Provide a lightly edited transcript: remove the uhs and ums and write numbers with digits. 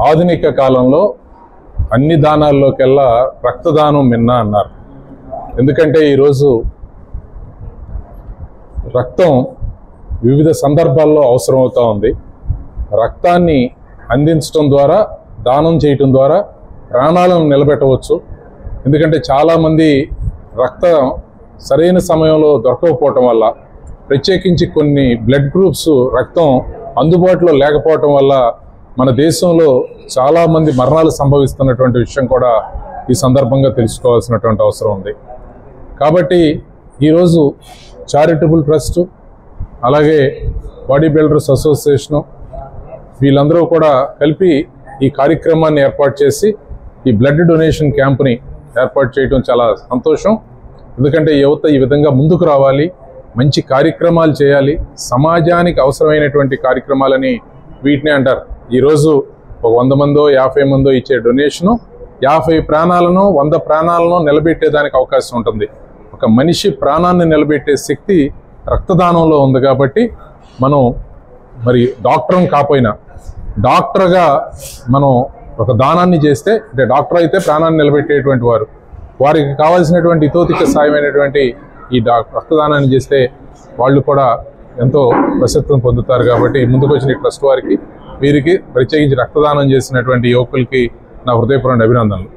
ఆధునిక కాలంలో అన్ని దానాల్లోకెల్లా రక్తదానం మిన్న అన్నారు. ఎందుకంటే ఈరోజు రక్తం వివిధ సందర్భాల్లో అవసరం అవుతూ ఉంది. రక్తాన్ని అందించడం ద్వారా, దానం చేయటం ద్వారా ప్రాణాలను నిలబెట్టవచ్చు. ఎందుకంటే చాలామంది రక్తం సరైన సమయంలో దొరకకపోవటం వల్ల, ప్రత్యేకించి కొన్ని బ్లడ్ గ్రూప్స్ రక్తం అందుబాటులో లేకపోవటం వల్ల మన దేశంలో చాలామంది మరణాలు సంభవిస్తున్నటువంటి విషయం కూడా ఈ సందర్భంగా తెలుసుకోవాల్సినటువంటి అవసరం ఉంది. కాబట్టి ఈరోజు చారిటబుల్ ట్రస్ట్, అలాగే బాడీ బిల్డర్స్ అసోసియేషను వీళ్ళందరూ కూడా కలిపి ఈ కార్యక్రమాన్ని ఏర్పాటు చేసి ఈ బ్లడ్ డొనేషన్ క్యాంప్ని ఏర్పాటు చేయడం చాలా సంతోషం. ఎందుకంటే యువత ఈ విధంగా ముందుకు రావాలి, మంచి కార్యక్రమాలు చేయాలి, సమాజానికి అవసరమైనటువంటి కార్యక్రమాలని వీటినే అంటారు. ఈరోజు ఒక 100 మందో 50 మందో ఇచ్చే డొనేషను 50 ప్రాణాలను 100 ప్రాణాలను నిలబెట్టేదానికి అవకాశం ఉంటుంది. ఒక మనిషి ప్రాణాన్ని నిలబెట్టే శక్తి రక్తదానంలో ఉంది. కాబట్టి మనం మరి డాక్టర్ని కాపోయినా డాక్టర్గా మనం ఒక దానాన్ని చేస్తే, అంటే డాక్టర్ అయితే ప్రాణాన్ని నిలబెట్టేటువంటి వారు, వారికి కావాల్సినటువంటి ఇతోతిక సాయమైనటువంటి ఈ రక్తదానాన్ని చేస్తే వాళ్ళు కూడా ఎంతో ప్రసిద్ధిని పొందుతారు. కాబట్టి ముందుకు వచ్చిన ఈ ట్రస్ట్ వారికి, వీరికి ప్రత్యేకించి రక్తదానం చేసినటువంటి యువకులకి నా హృదయపూర్వక అభినందనలు.